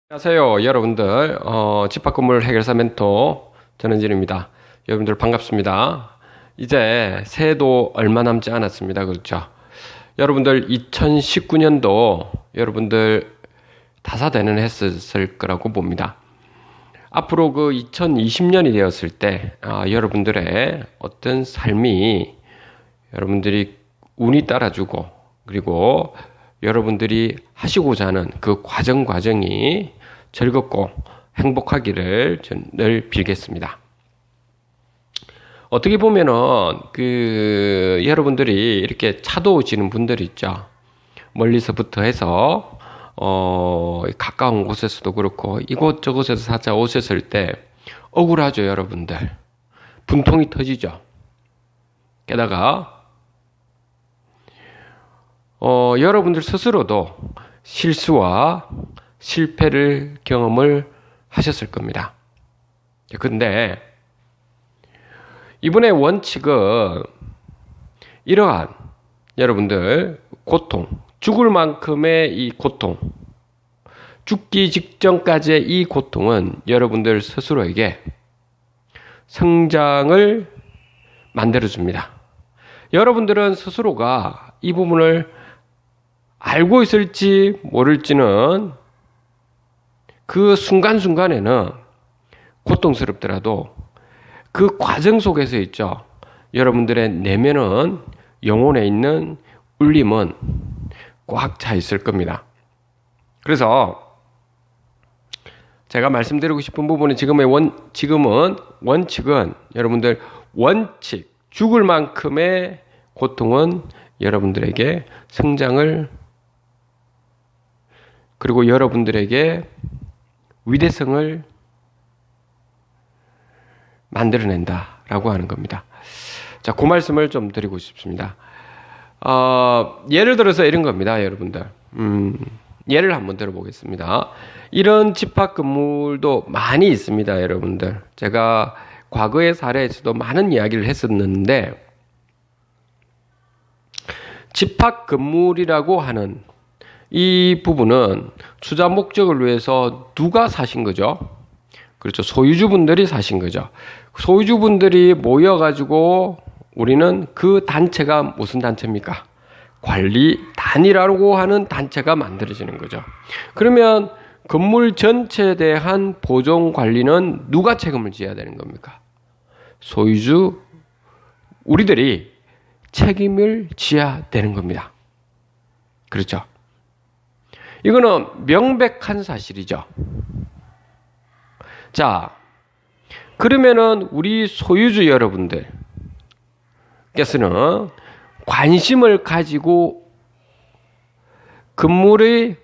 안녕하세요 여러분들. 집합건물 해결사 멘토 전은진입니다. 여러분들 반갑습니다. 이제 새해도 얼마 남지 않았습니다. 그렇죠? 여러분들 2019년도 여러분들 다사대는 했을 거라고 봅니다. 앞으로 그 2020년이 되었을 때 여러분들의 어떤 삶이 여러분들이 운이 따라주고, 그리고 여러분들이 하시고자 하는 그 과정이 즐겁고 행복하기를 늘 빌겠습니다. 어떻게 보면은 여러분들이 이렇게 차도 오시는 분들 있죠. 멀리서부터 해서 가까운 곳에서도 그렇고 이곳저곳에서 찾아오셨을 때 억울하죠, 여러분들. 분통이 터지죠. 게다가 여러분들 스스로도 실수와 실패를 경험을 하셨을 겁니다. 근데 이번에 원칙은 이러한 여러분들 고통, 죽을 만큼의 이 고통, 죽기 직전까지의 이 고통은 여러분들 스스로에게 성장을 만들어줍니다. 여러분들은 스스로가 이 부분을 알고 있을지 모를지는 그 순간순간에는 고통스럽더라도 그 과정 속에서 있죠. 여러분들의 내면은, 영혼에 있는 울림은 꽉 차 있을 겁니다. 그래서 제가 말씀드리고 싶은 부분은 지금은 원칙은 여러분들 원칙, 죽을 만큼의 고통은 여러분들에게 성장을, 그리고 여러분들에게 위대성을 만들어낸다라고 하는 겁니다. 자, 그 말씀을 좀 드리고 싶습니다. 예를 들어서 이런 겁니다, 여러분들. 예를 한번 들어보겠습니다. 이런 집합 건물도 많이 있습니다, 여러분들. 제가 과거의 사례에서도 많은 이야기를 했었는데, 집합 건물이라고 하는 이 부분은 투자 목적을 위해서 누가 사신 거죠? 그렇죠. 소유주분들이 사신 거죠. 소유주분들이 모여가지고 우리는 그 단체가 무슨 단체입니까? 관리단이라고 하는 단체가 만들어지는 거죠. 그러면 건물 전체에 대한 보존 관리는 누가 책임을 져야 되는 겁니까? 소유주, 우리들이 책임을 져야 되는 겁니다. 그렇죠? 이거는 명백한 사실이죠. 자, 그러면은 우리 소유주 여러분들께서는 관심을 가지고 건물이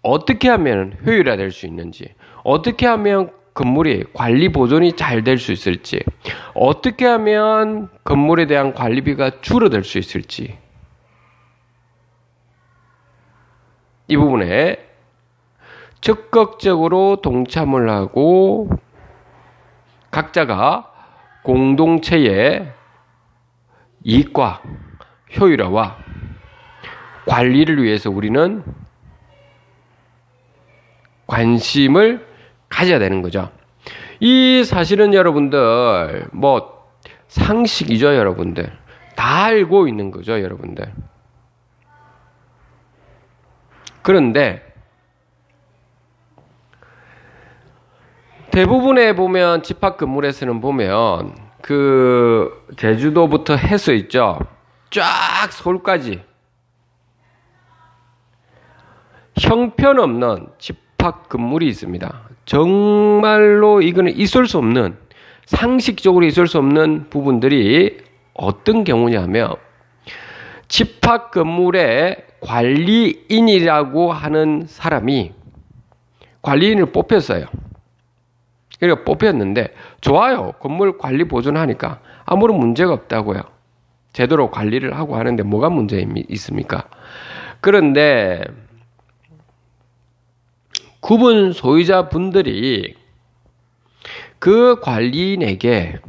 어떻게 하면 효율화될 수 있는지, 어떻게 하면 건물이 관리 보존이 잘 될 수 있을지, 어떻게 하면 건물에 대한 관리비가 줄어들 수 있을지, 이 부분에 적극적으로 동참을 하고 각자가 공동체의 이익과 효율화와 관리를 위해서 우리는 관심을 가져야 되는 거죠. 이 사실은 여러분들 상식이죠, 여러분들. 다 알고 있는 거죠, 여러분들. 그런데 대부분에 보면 집합 건물에서는 보면 그 제주도부터 해서 있죠. 쫙 서울까지 형편없는 집합 건물이 있습니다. 정말로 이거는 있을 수 없는, 상식적으로 있을 수 없는 부분들이 어떤 경우냐면 집합 건물의 관리인이라고 하는 사람이 관리인을 뽑혔어요. 그러니까 뽑혔는데 좋아요. 건물 관리 보존하니까 아무런 문제가 없다고요. 제대로 관리를 하고 하는데 뭐가 문제 있습니까? 그런데 구분 소유자분들이 그 관리인에게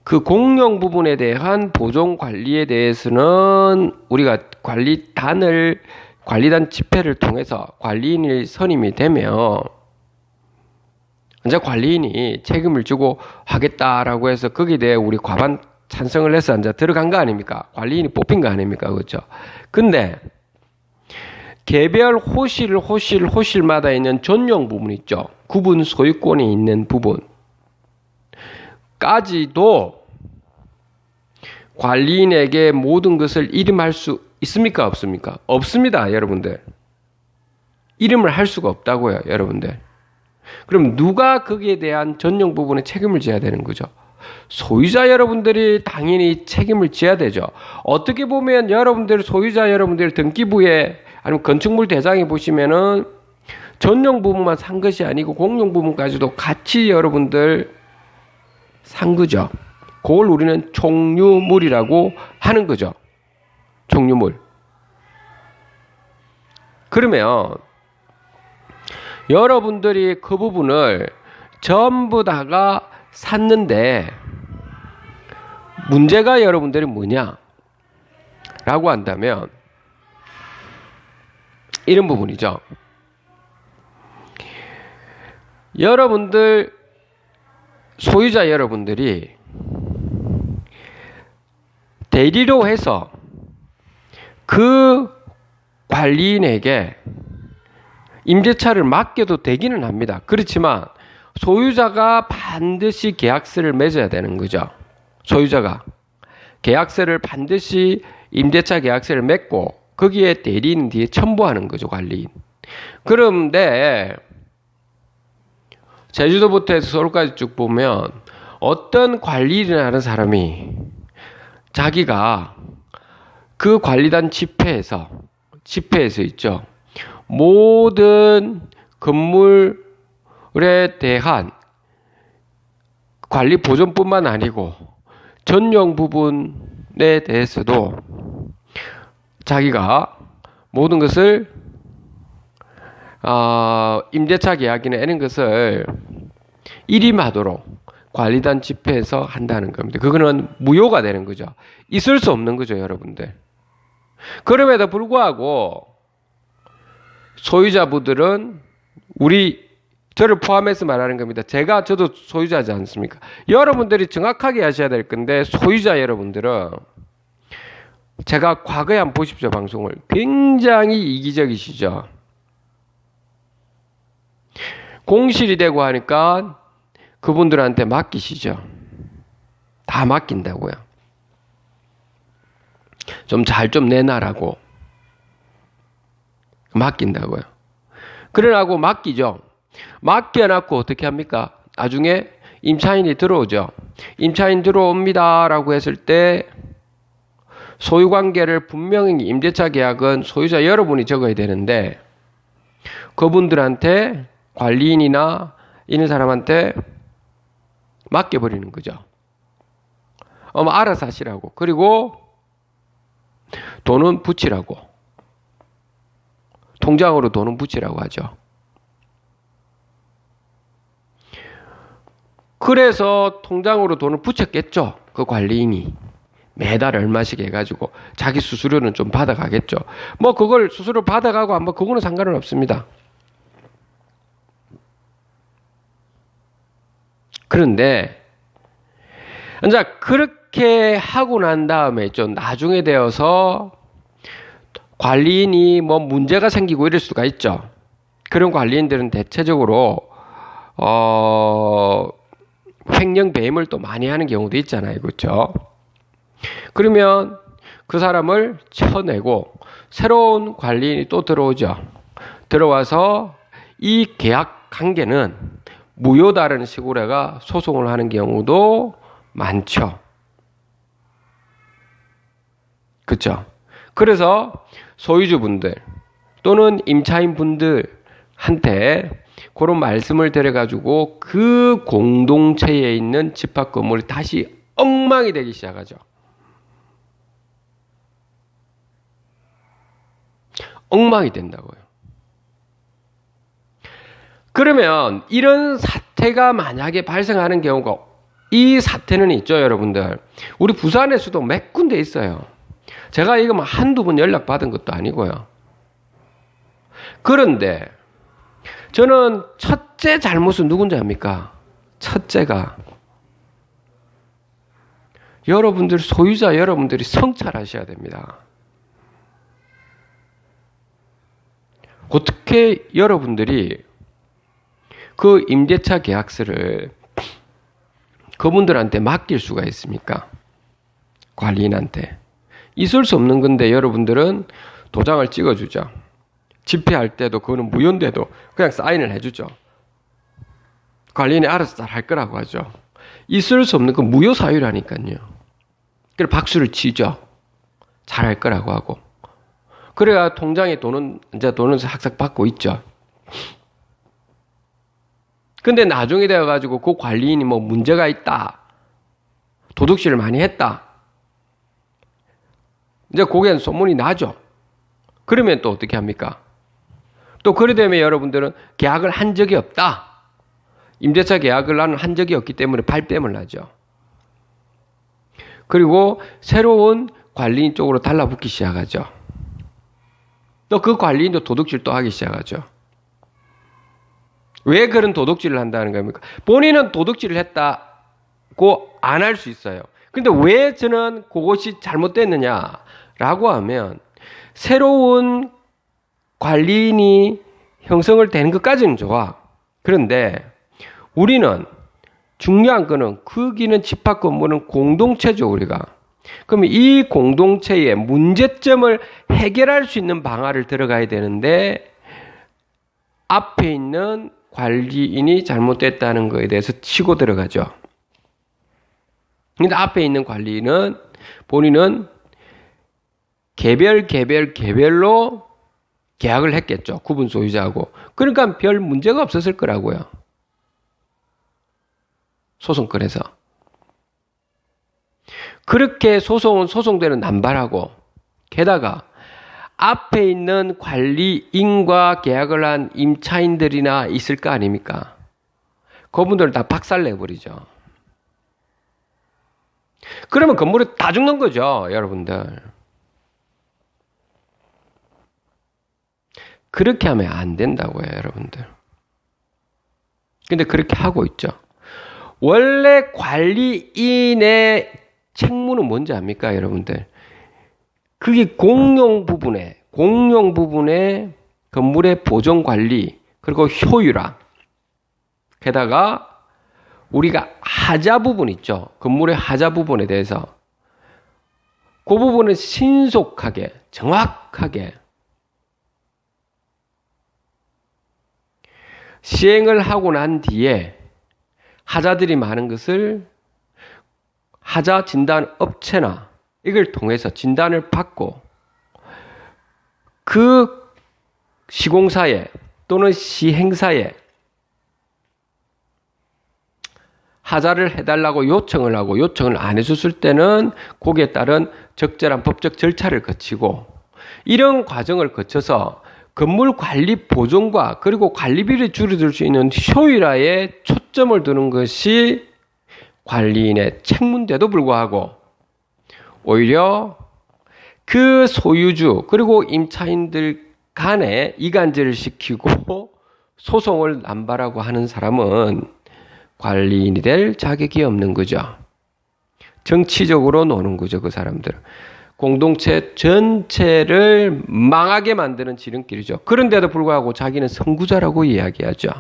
그 공용 부분에 대한 보존 관리에 대해서는 우리가 관리단 집회를 통해서 관리인이 선임이 되면 이제 관리인이 책임을 지고 하겠다라고 해서 거기에 대해 우리 과반 찬성을 해서 이제 들어간 거 아닙니까? 관리인이 뽑힌 거 아닙니까? 그렇죠? 근데 개별 호실마다 있는 전용 부분 있죠. 구분 소유권이 있는 부분까지도 관리인에게 모든 것을 이름할 수 있습니까? 없습니까? 없습니다, 여러분들. 이름을 할 수가 없다고요, 여러분들. 그럼 누가 거기에 대한 전용 부분에 책임을 져야 되는 거죠? 소유자 여러분들이 당연히 책임을 져야 되죠. 어떻게 보면 여러분들, 소유자 여러분들 등기부에 아니면 건축물 대장에 보시면은 전용 부분만 산 것이 아니고 공용 부분까지도 같이 여러분들 산 거죠. 그걸 우리는 총유물이라고 하는 거죠. 총유물. 그러면 여러분들이 그 부분을 전부 다가 샀는데 문제가 여러분들이 뭐냐? 라고 한다면 이런 부분이죠. 여러분들, 소유자 여러분들이 대리로 해서 그 관리인에게 임대차를 맡겨도 되기는 합니다. 그렇지만 소유자가 반드시 계약서를 맺어야 되는 거죠. 소유자가 계약서를 반드시 임대차 계약서를 맺고 거기에 대리인 뒤에 첨부하는 거죠, 관리인. 그런데 제주도부터 해서 서울까지 쭉 보면 어떤 관리인이라는 사람이 자기가 그 관리단 집회에서 있죠. 모든 건물에 대한 관리 보존뿐만 아니고 전용 부분에 대해서도 자기가 모든 것을 임대차 계약이나 이런 것을 일임하도록 관리단 집회에서 한다는 겁니다. 그거는 무효가 되는 거죠. 있을 수 없는 거죠, 여러분들. 그럼에도 불구하고 소유자분들은 저를 포함해서 말하는 겁니다. 저도 소유자지 않습니까? 여러분들이 정확하게 하셔야 될 건데, 소유자 여러분들은 제가 과거에 한번 보십시오, 방송을. 굉장히 이기적이시죠. 공실이 되고 하니까 그분들한테 맡기시죠. 다 맡긴다고요. 좀 잘 좀 내놔라고. 맡긴다고요. 그러라고 맡기죠. 맡겨놓고 어떻게 합니까? 나중에 임차인이 들어오죠. 임차인 들어옵니다라고 했을 때 소유관계를 분명히 임대차 계약은 소유자 여러분이 적어야 되는데 그분들한테 관리인이나 이런 사람한테 맡겨버리는 거죠. 알아서 하시라고. 그리고 돈은 붙이라고. 통장으로 돈은 붙이라고 하죠. 그래서 통장으로 돈을 붙였겠죠. 그 관리인이. 매달 얼마씩 해가지고 자기 수수료는 좀 받아가겠죠. 뭐 그걸 수수료 받아가고 한번 그거는 상관은 없습니다. 그런데 이제 그렇게 하고 난 다음에 좀 나중에 되어서 관리인이 뭐 문제가 생기고 이럴 수가 있죠. 그런 관리인들은 대체적으로 횡령 배임을 또 많이 하는 경우도 있잖아요. 그렇죠? 그러면 그 사람을 쳐내고 새로운 관리인이 또 들어오죠. 들어와서 이 계약 관계는 무효다라는 식으로 해가 소송을 하는 경우도 많죠. 그렇죠? 그래서 소유주분들 또는 임차인분들한테 그런 말씀을 드려가지고 그 공동체에 있는 집합 건물이 다시 엉망이 되기 시작하죠. 엉망이 된다고요. 그러면 이런 사태가 만약에 발생하는 경우가 이 사태는 있죠, 여러분들. 우리 부산에서도 몇 군데 있어요. 제가 이거 한두 번 연락 받은 것도 아니고요. 그런데 저는 첫째 잘못은 누군지 압니까? 첫째가 여러분들 소유자 여러분들이 성찰하셔야 됩니다. 어떻게 여러분들이 그 임대차 계약서를 그분들한테 맡길 수가 있습니까? 관리인한테. 있을 수 없는 건데 여러분들은 도장을 찍어주죠. 집회할 때도 그거는 무효인데도 그냥 사인을 해주죠. 관리인이 알아서 잘 할 거라고 하죠. 있을 수 없는 건 무효 사유라니까요. 그래서 박수를 치죠. 잘 할 거라고 하고. 그래야 통장에 돈은 싹싹 받고 있죠. 근데 나중에 되어가지고 그 관리인이 뭐 문제가 있다. 도둑질을 많이 했다. 이제 거기엔 소문이 나죠. 그러면 또 어떻게 합니까? 또 그래 되면 여러분들은 계약을 한 적이 없다. 임대차 계약을 나는 한 적이 없기 때문에 발뺌을 하죠. 그리고 새로운 관리인 쪽으로 달라붙기 시작하죠. 또 그 관리인도 도둑질 또 하기 시작하죠. 왜 그런 도둑질을 한다는 겁니까? 본인은 도둑질을 했다고 안 할 수 있어요. 근데 왜 저는 그것이 잘못됐느냐라고 하면 새로운 관리인이 형성을 되는 것까지는 좋아. 그런데 우리는 중요한 거는 거기는 집합 건물은 공동체죠, 우리가. 그러면 이 공동체의 문제점을 해결할 수 있는 방안을 들어가야 되는데 앞에 있는 관리인이 잘못됐다는 것에 대해서 치고 들어가죠. 근데 앞에 있는 관리인은 본인은 개별로 계약을 했겠죠. 구분 소유자하고. 그러니까 별 문제가 없었을 거라고요. 소송권에서. 그렇게 소송은 소송대로 남발하고 게다가 앞에 있는 관리인과 계약을 한 임차인들이나 있을 거 아닙니까? 그분들을 다 박살내버리죠. 그러면 건물이 다 죽는 거죠, 여러분들. 그렇게 하면 안 된다고요, 여러분들. 근데 그렇게 하고 있죠. 원래 관리인의 책무는 뭔지 압니까, 여러분들? 그게 공용 부분에 건물의 보존 관리, 그리고 효율화. 게다가 우리가 하자 부분 있죠. 건물의 하자 부분에 대해서. 그 부분은 신속하게, 정확하게 시행을 하고 난 뒤에 하자들이 많은 것을 하자 진단 업체나 이걸 통해서 진단을 받고 그 시공사에 또는 시행사에 하자를 해달라고 요청을 하고 요청을 안 해줬을 때는 거기에 따른 적절한 법적 절차를 거치고 이런 과정을 거쳐서 건물 관리 보존과 그리고 관리비를 줄여줄 수 있는 효율화에 초점을 두는 것이 관리인의 책무인데도 불구하고 오히려 그 소유주 그리고 임차인들 간에 이간질을 시키고 소송을 남발하고 하는 사람은 관리인이 될 자격이 없는 거죠. 정치적으로 노는 거죠, 그 사람들. 공동체 전체를 망하게 만드는 지름길이죠. 그런데도 불구하고 자기는 선구자라고 이야기하죠.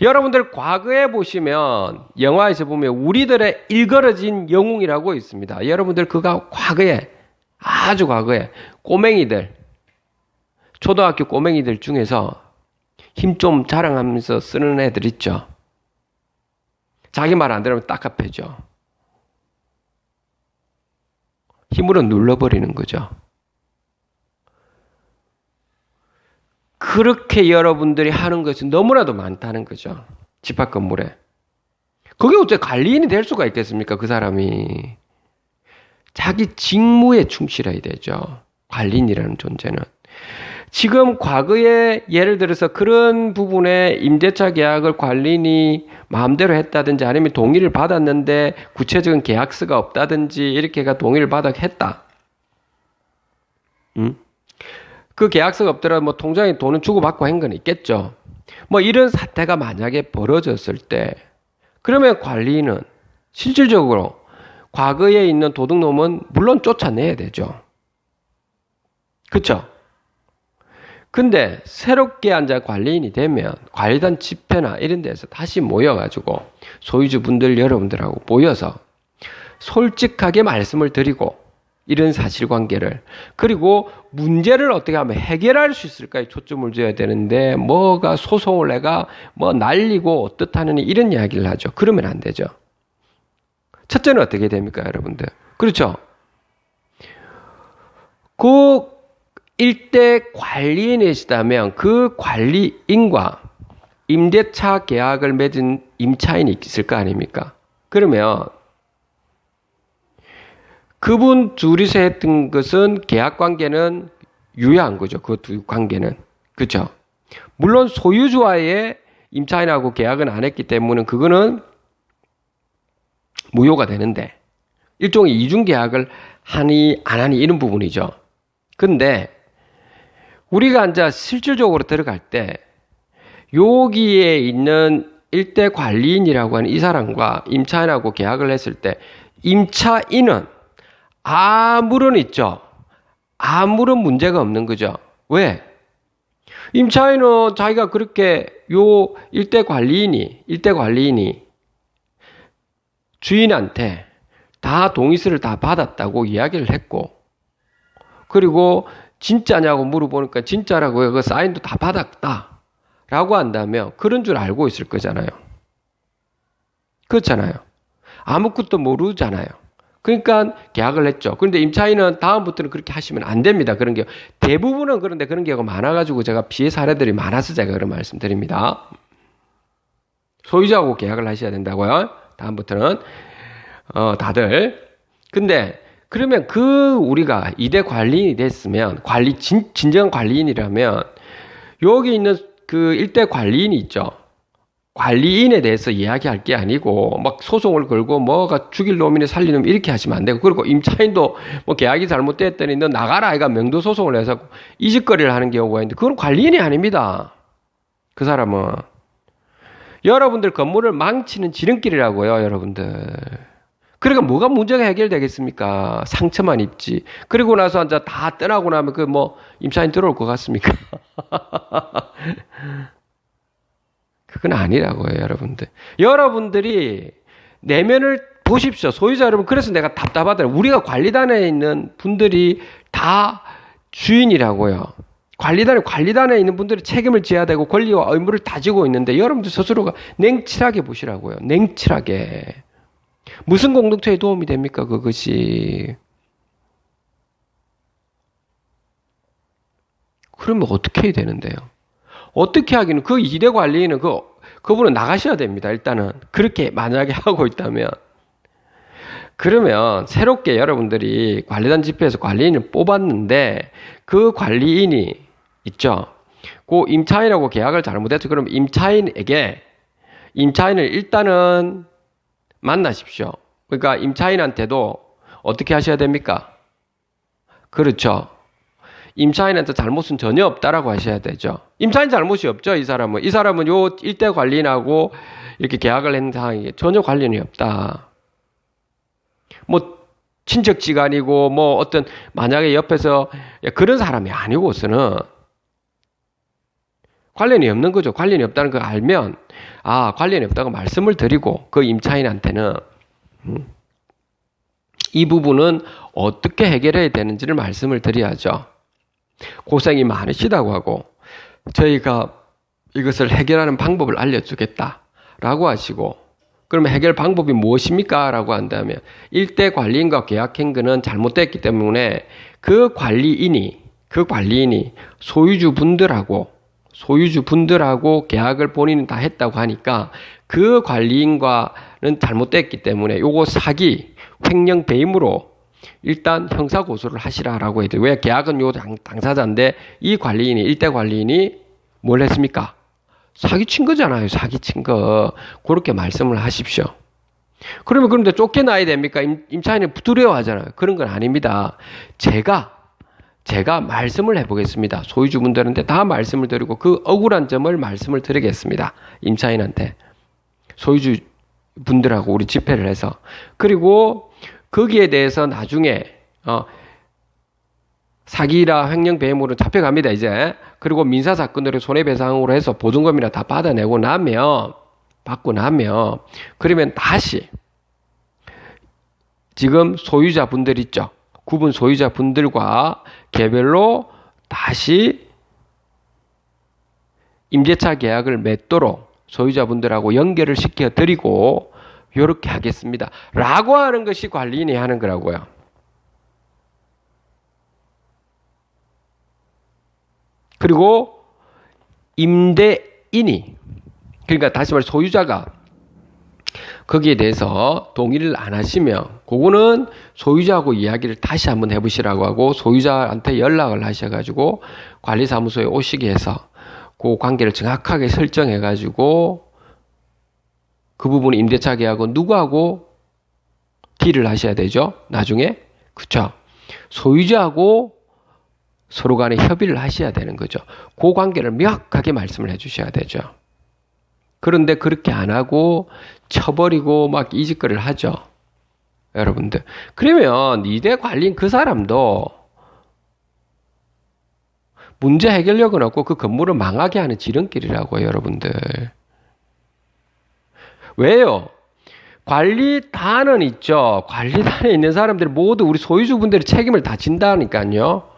여러분들 과거에 보시면 영화에서 보면 우리들의 일그러진 영웅이라고 있습니다. 여러분들 그가 과거에 아주 과거에 꼬맹이들 초등학교 꼬맹이들 중에서 힘 좀 자랑하면서 쓰는 애들 있죠. 자기 말 안 들으면 딱합해져. 힘으로 눌러버리는 거죠. 그렇게 여러분들이 하는 것이 너무나도 많다는 거죠. 집합 건물에. 그게 어째 관리인이 될 수가 있겠습니까? 그 사람이. 자기 직무에 충실해야 되죠. 관리인이라는 존재는. 지금 과거에 예를 들어서 그런 부분에 임대차 계약을 관리인이 마음대로 했다든지 아니면 동의를 받았는데 구체적인 계약서가 없다든지 이렇게가 동의를 받아 했다. 그 계약서가 없더라도 뭐 통장에 돈은 주고받고 한 건 있겠죠. 뭐 이런 사태가 만약에 벌어졌을 때 그러면 관리인은 실질적으로 과거에 있는 도둑놈은 물론 쫓아내야 되죠. 그쵸? 근데 새롭게 앉아 관리인이 되면 관리단 집회나 이런 데서 다시 모여가지고 소유주분들 여러분들하고 모여서 솔직하게 말씀을 드리고 이런 사실관계를 그리고 문제를 어떻게 하면 해결할 수 있을까에 초점을 줘야 되는데 뭐가 소송을 내가 뭐 날리고 어떻다느니 이런 이야기를 하죠. 그러면 안 되죠. 첫째는 어떻게 됩니까 여러분들? 그렇죠. 그 일대 관리인이시다면 그 관리인과 임대차 계약을 맺은 임차인이 있을 거 아닙니까? 그러면 그분 둘이서 했던 것은 계약 관계는 유효한 거죠. 그 두 관계는. 그렇죠? 물론 소유주와의 임차인하고 계약은 안 했기 때문에 그거는 무효가 되는데 일종의 이중 계약을 하니 안 하니 이런 부분이죠. 근데 우리가 이제 실질적으로 들어갈 때 여기에 있는 일대 관리인이라고 하는 이 사람과 임차인하고 계약을 했을 때 임차인은 아무런 있죠. 아무런 문제가 없는 거죠. 왜? 임차인은 자기가 그렇게 요 일대 관리인이 주인한테 다 동의서를 다 받았다고 이야기를 했고 그리고 진짜냐고 물어보니까 진짜라고요. 그 사인도 다 받았다 라고 한다면 그런 줄 알고 있을 거잖아요. 그렇잖아요. 아무것도 모르잖아요. 그러니까 계약을 했죠. 그런데 임차인은 다음부터는 그렇게 하시면 안 됩니다. 그런 게 대부분은 그런데 그런 경우가 많아가지고 제가 피해 사례들이 많아서 제가 그런 말씀드립니다. 소유자하고 계약을 하셔야 된다고요. 다음부터는 다들. 근데 그러면 우리가 2대 관리인이 됐으면 진정한 관리인이라면 여기 있는 그 1대 관리인이 있죠. 관리인에 대해서 이야기할 게 아니고 막 소송을 걸고 뭐가 죽일 놈이네 살릴 놈 이렇게 하시면 안 되고 그리고 임차인도 뭐 계약이 잘못됐더니 너 나가라 아이가 명도 소송을 해서 이직거리를 하는 경우가 있는데 그건 관리인이 아닙니다. 그 사람은 여러분들 건물을 망치는 지름길이라고요. 여러분들. 그러니까 뭐가 문제가 해결되겠습니까? 상처만 입지. 그리고 나서 이제 다 떠나고 나면 그 뭐 임차인 들어올 것 같습니까? 그건 아니라고요, 여러분들. 여러분들이 내면을 보십시오. 소유자 여러분. 그래서 내가 답답하더라고요. 우리가 관리단에 있는 분들이 다 주인이라고요. 관리단에 있는 분들이 책임을 져야 되고 권리와 의무를 다지고 있는데 여러분들 스스로가 냉철하게 보시라고요. 냉철하게. 무슨 공동체에 도움이 됩니까, 그것이? 그러면 어떻게 해야 되는데요? 어떻게 하기는 그 2대 관리인은 그분은 나가셔야 됩니다. 일단은 그렇게 만약에 하고 있다면 그러면 새롭게 여러분들이 관리단 집회에서 관리인을 뽑았는데 그 관리인이 있죠. 그 임차인하고 계약을 잘못했죠. 그럼 임차인을 일단은 만나십시오. 그러니까 임차인한테도 어떻게 하셔야 됩니까? 그렇죠. 임차인한테 잘못은 전혀 없다라고 하셔야 되죠. 임차인 잘못이 없죠, 이 사람은. 이 사람은 요 일대 관리인하고 이렇게 계약을 했는 상황이 전혀 관련이 없다. 뭐, 친척지간이고, 뭐, 어떤, 만약에 옆에서 그런 사람이 아니고서는 관련이 없는 거죠. 관련이 없다는 걸 알면, 관련이 없다고 말씀을 드리고, 그 임차인한테는, 이 부분은 어떻게 해결해야 되는지를 말씀을 드려야죠. 고생이 많으시다고 하고 저희가 이것을 해결하는 방법을 알려주겠다라고 하시고 그러면 해결 방법이 무엇입니까? 라고 한다면 일대 관리인과 계약한 것은 잘못됐기 때문에 그 관리인이 소유주분들하고 계약을 본인은 다 했다고 하니까 그 관리인과는 잘못됐기 때문에 요거 사기, 횡령 배임으로 일단 형사 고소를 하시라라고 해도 왜 계약은 요 당사자인데 이 관리인이 일대 관리인이 뭘 했습니까? 사기친 거잖아요. 사기친 거. 그렇게 말씀을 하십시오. 그러면 쫓겨나야 됩니까? 임차인이 두려워하잖아요. 그런 건 아닙니다. 제가 제가 말씀을 해보겠습니다. 소유주분들한테 다 말씀을 드리고 그 억울한 점을 말씀을 드리겠습니다. 임차인한테. 소유주분들하고 우리 집회를 해서. 그리고 거기에 대해서 나중에 사기라 횡령배임으로 잡혀갑니다. 이제. 그리고 민사사건으로 손해배상으로 해서 보증금이나 다 받아내고 나면 그러면 다시 지금 소유자분들 있죠. 구분 소유자분들과 개별로 다시 임대차 계약을 맺도록 소유자분들하고 연결을 시켜드리고 이렇게 하겠습니다. 라고 하는 것이 관리인이 하는 거라고요. 그리고 임대인이, 그러니까 다시 말해 소유자가 거기에 대해서 동의를 안 하시면 그거는 소유자하고 이야기를 다시 한번 해보시라고 하고 소유자한테 연락을 하셔가지고 관리사무소에 오시게 해서 그 관계를 정확하게 설정해가지고 그 부분 임대차 계약은 누구하고 딜을 하셔야 되죠? 나중에. 그쵸? 소유자하고 서로 간에 협의를 하셔야 되는 거죠. 그 관계를 명확하게 말씀을 해 주셔야 되죠. 그런데 그렇게 안 하고 쳐버리고 막 이짓거리를 하죠. 여러분들. 그러면 이대 관리인 그 사람도 문제 해결력은 없고 그 건물을 망하게 하는 지름길이라고요. 여러분들. 왜요? 관리단은 있죠. 관리단에 있는 사람들 모두 우리 소유주분들의 책임을 다 진다니까요.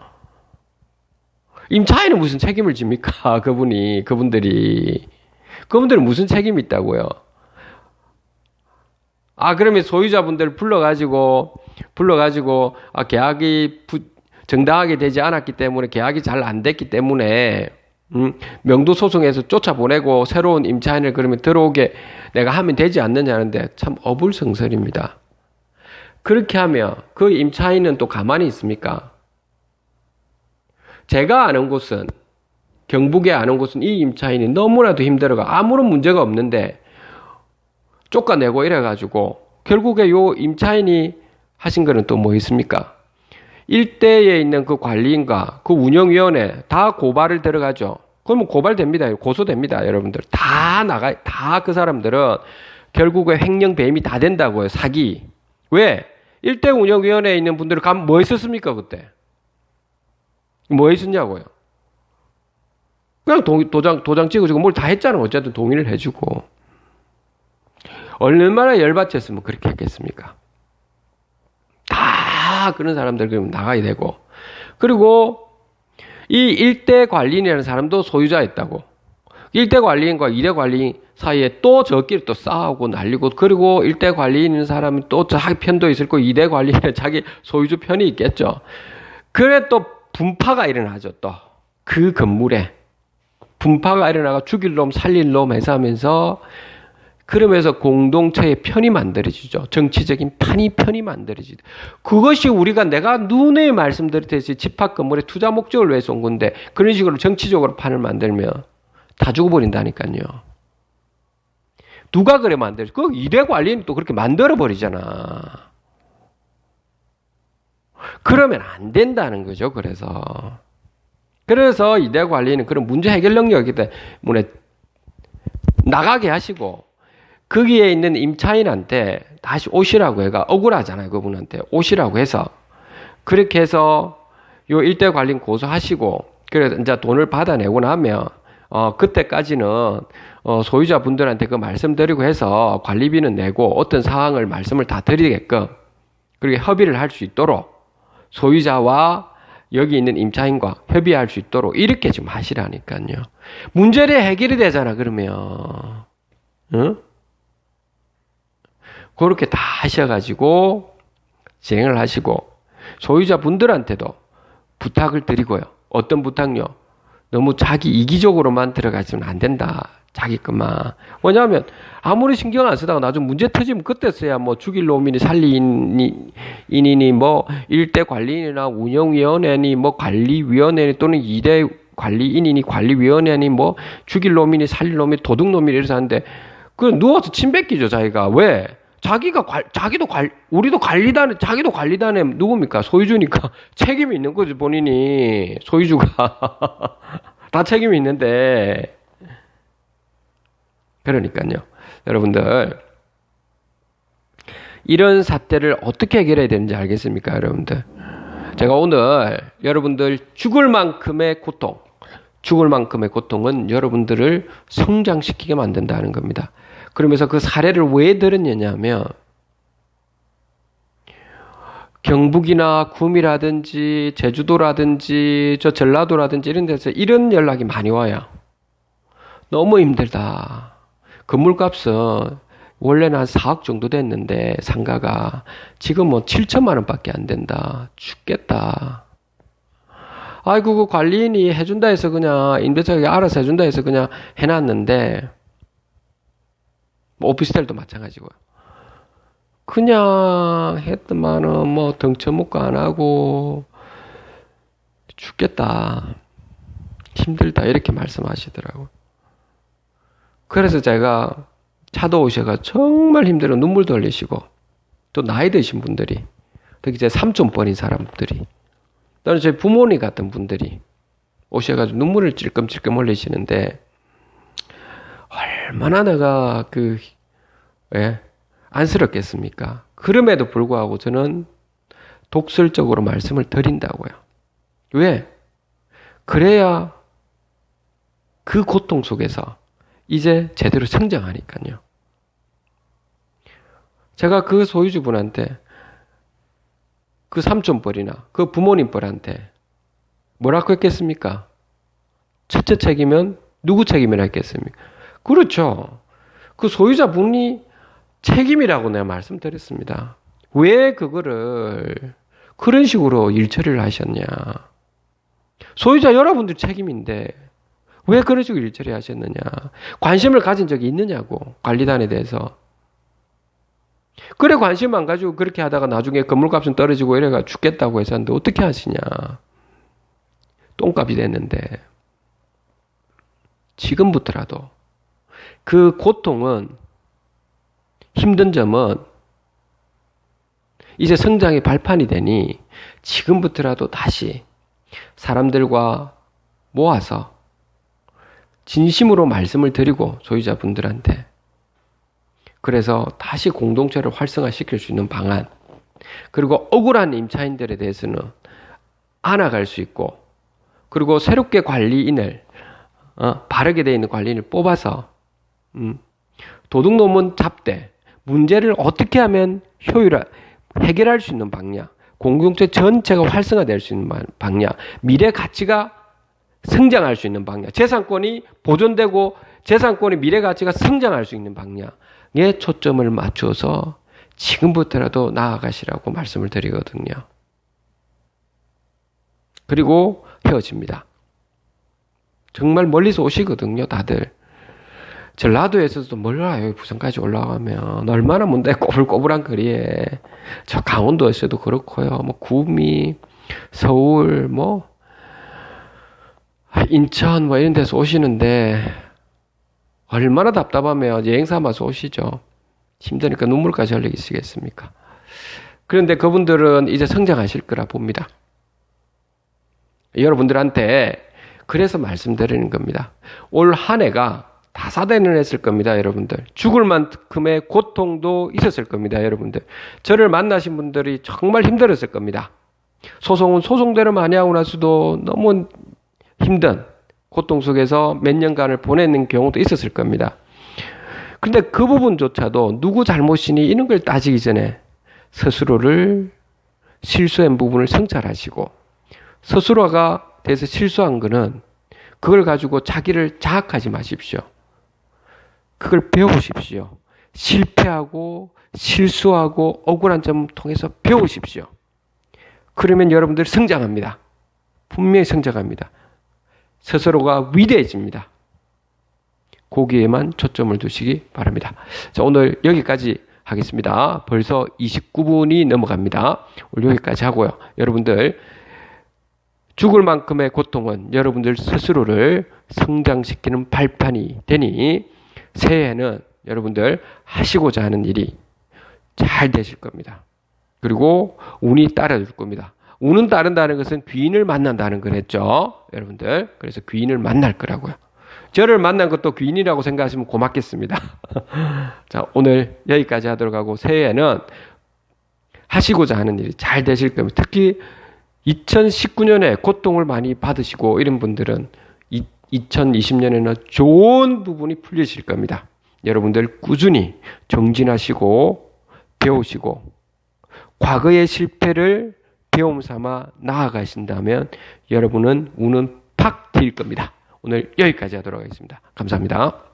임차인은 무슨 책임을 집니까? 그분들은 무슨 책임이 있다고요? 그러면 소유자분들 불러가지고, 계약이 정당하게 되지 않았기 때문에, 계약이 잘 안 됐기 때문에, 명도소송에서 쫓아보내고, 새로운 임차인을 그러면 들어오게 내가 하면 되지 않느냐는데, 참 어불성설입니다. 그렇게 하면, 그 임차인은 또 가만히 있습니까? 제가 아는 곳은, 경북에 아는 곳은 이 임차인이 너무나도 힘들어가 아무런 문제가 없는데 쫓아내고 이래가지고 결국에 요 임차인이 하신 거는 또 뭐 있습니까? 일대에 있는 그 관리인과 그 운영위원회 다 고발을 들어가죠. 그러면 고발됩니다. 고소됩니다. 여러분들. 다 그 사람들은 결국에 횡령 배임이 다 된다고요. 사기. 왜? 일대 운영위원회에 있는 분들은 가면 뭐 했었습니까? 그때? 뭐 했었냐고요? 그냥 도장 찍어주고 뭘 다 했잖아. 어쨌든 동의를 해주고. 얼마나 열받쳤으면 그렇게 했겠습니까? 다 그런 사람들 그러면 나가야 되고. 그리고 이 일대 관리인이라는 사람도 소유자였다고. 일대 관리인과 이대 관리인 사이에 또 저끼리 또 싸우고 난리고. 그리고 일대 관리인인 사람은 또 자기 편도 있을 거고 이대 관리인은 자기 소유주 편이 있겠죠. 그래 또 분파가 일어나죠. 또 그 건물에. 분파가 일어나가 죽일 놈 살릴 놈 해서 하면서 그러면서 공동체의 편이 만들어지죠. 정치적인 편이 만들어지죠. 그것이 우리가 내가 눈에 말씀드렸듯이 집합 건물의 투자 목적을 위해서 온 건데 그런 식으로 정치적으로 판을 만들면 다 죽어버린다니까요. 누가 그래 만들지? 그 이대 관리는 또 그렇게 만들어버리잖아. 그러면 안 된다는 거죠. 그래서 이대 관리는 그런 문제 해결 능력이기 때문에 나가게 하시고 거기에 있는 임차인한테 다시 오시라고 해가 억울하잖아요. 그분한테 오시라고 해서 그렇게 해서 요 일대 관리인 고소하시고 그래서 이제 돈을 받아내고 나면 그때까지는 소유자분들한테 그 말씀드리고 해서 관리비는 내고 어떤 상황을 말씀을 다 드리게끔 그렇게 협의를 할 수 있도록 소유자와 여기 있는 임차인과 협의할 수 있도록 이렇게 좀 하시라니까요. 문제를 해결이 되잖아. 그러면 응? 그렇게 다 하셔가지고 진행을 하시고 소유자분들한테도 부탁을 드리고요. 어떤 부탁요? 너무 자기 이기적으로만 들어가시면 안 된다. 자기 것만. 왜냐하면 아무리 신경 안 쓰다가 나중에 문제 터지면 그때서야 뭐 죽일 놈이니 살리인이니 뭐 일대 관리인이나 운영위원회니 뭐 관리위원회니 또는 이대 관리인이니 관리위원회니 뭐 죽일 놈이니 살릴 놈이니 도둑놈이니 이래서 하는데 그 누워서 침 뱉기죠. 자기가. 왜? 자기도 관리단의 누굽니까? 소유주니까 책임이 있는 거지, 본인이. 소유주가. 다 책임이 있는데. 그러니까요. 여러분들. 이런 사태를 어떻게 해결해야 되는지 알겠습니까, 여러분들? 제가 오늘 여러분들 죽을 만큼의 고통은 여러분들을 성장시키게 만든다는 겁니다. 그러면서 그 사례를 왜 들었냐면 경북이나 구미라든지 제주도라든지 저 전라도라든지 이런 데서 이런 연락이 많이 와요. 너무 힘들다. 건물값은 원래는 한 4억 정도 됐는데 상가가 지금 뭐 7천만 원밖에 안 된다. 죽겠다. 아이고 그 관리인이 해준다 해서 그냥 임대차가 알아서 해준다 해서 그냥 해놨는데 뭐 오피스텔도 마찬가지고요. 그냥 했더만은 뭐 덩쳐먹고 안 하고 죽겠다. 힘들다 이렇게 말씀하시더라고요. 그래서 제가 차도 오셔가 정말 힘들어 눈물도 흘리시고 또 나이 드신 분들이 특히 제 삼촌뻘인 사람들이 또는 제 부모님 같은 분들이 오셔가지고 눈물을 찔끔찔끔 흘리시는데 얼마나 내가 안쓰럽겠습니까? 그럼에도 불구하고 저는 독설적으로 말씀을 드린다고요. 왜? 그래야 그 고통 속에서 이제 제대로 성장하니까요. 제가 그 소유주분한테 그 삼촌뻘이나 그 부모님뻘한테 뭐라고 했겠습니까? 첫째 책임은 누구 책임이라 했겠습니까? 그렇죠. 그 소유자분이 책임이라고 내가 말씀드렸습니다. 왜 그거를 그런 식으로 일처리를 하셨냐. 소유자 여러분들 책임인데 왜 그런 식으로 일처리 하셨느냐. 관심을 가진 적이 있느냐고. 관리단에 대해서. 그래 관심 안 가지고 그렇게 하다가 나중에 건물값은 떨어지고 이래가 죽겠다고 해서 하는데 어떻게 하시냐. 똥값이 됐는데. 지금부터라도 그 고통은 힘든 점은 이제 성장의 발판이 되니 지금부터라도 다시 사람들과 모아서 진심으로 말씀을 드리고 소유자분들한테 그래서 다시 공동체를 활성화시킬 수 있는 방안 그리고 억울한 임차인들에 대해서는 안아갈 수 있고 그리고 새롭게 관리인을 바르게 되어 있는 관리인을 뽑아서 도둑놈은 잡되 문제를 어떻게 하면 해결할 수 있는 방향 공동체 전체가 활성화될 수 있는 방향 미래 가치가 성장할 수 있는 방향, 재산권이 보존되고 재산권의 미래 가치가 성장할 수 있는 방향에 초점을 맞춰서 지금부터라도 나아가시라고 말씀을 드리거든요. 그리고 헤어집니다. 정말 멀리서 오시거든요, 다들. 전라도에서도 멀어요. 부산까지 올라가면 얼마나 먼데 꼬불꼬불한 거리에 저 강원도에서도 그렇고요. 뭐 구미, 서울, 뭐 인천 뭐 이런 데서 오시는데 얼마나 답답하면 여행 삼아서 오시죠. 힘드니까 눈물까지 흘리시겠습니까? 그런데 그분들은 이제 성장하실 거라 봅니다. 여러분들한테 그래서 말씀드리는 겁니다. 올 한 해가 다사대는 했을 겁니다, 여러분들. 죽을 만큼의 고통도 있었을 겁니다, 여러분들. 저를 만나신 분들이 정말 힘들었을 겁니다. 소송은 소송대로 많이 하고 나서도 너무 힘든 고통 속에서 몇 년간을 보내는 경우도 있었을 겁니다. 근데 그 부분조차도 누구 잘못이니 이런 걸 따지기 전에 스스로를 실수한 부분을 성찰하시고 스스로가 돼서 실수한 거는 그걸 가지고 자기를 자학하지 마십시오. 그걸 배우십시오. 실패하고 실수하고 억울한 점을 통해서 배우십시오. 그러면 여러분들 성장합니다. 분명히 성장합니다. 스스로가 위대해집니다. 거기에만 초점을 두시기 바랍니다. 자, 오늘 여기까지 하겠습니다. 벌써 29분이 넘어갑니다. 오늘 여기까지 하고요. 여러분들 죽을 만큼의 고통은 여러분들 스스로를 성장시키는 발판이 되니 새해에는 여러분들 하시고자 하는 일이 잘 되실 겁니다. 그리고 운이 따라줄 겁니다. 운은 따른다는 것은 귀인을 만난다는 걸 했죠. 여러분들. 그래서 귀인을 만날 거라고요. 저를 만난 것도 귀인이라고 생각하시면 고맙겠습니다. 자, 오늘 여기까지 하도록 하고 새해에는 하시고자 하는 일이 잘 되실 겁니다. 특히 2019년에 고통을 많이 받으시고 이런 분들은 2020년에는 좋은 부분이 풀리실 겁니다. 여러분들 꾸준히 정진하시고 배우시고 과거의 실패를 배움 삼아 나아가신다면 여러분은 운은 팍 트일 겁니다. 오늘 여기까지 하도록 하겠습니다. 감사합니다.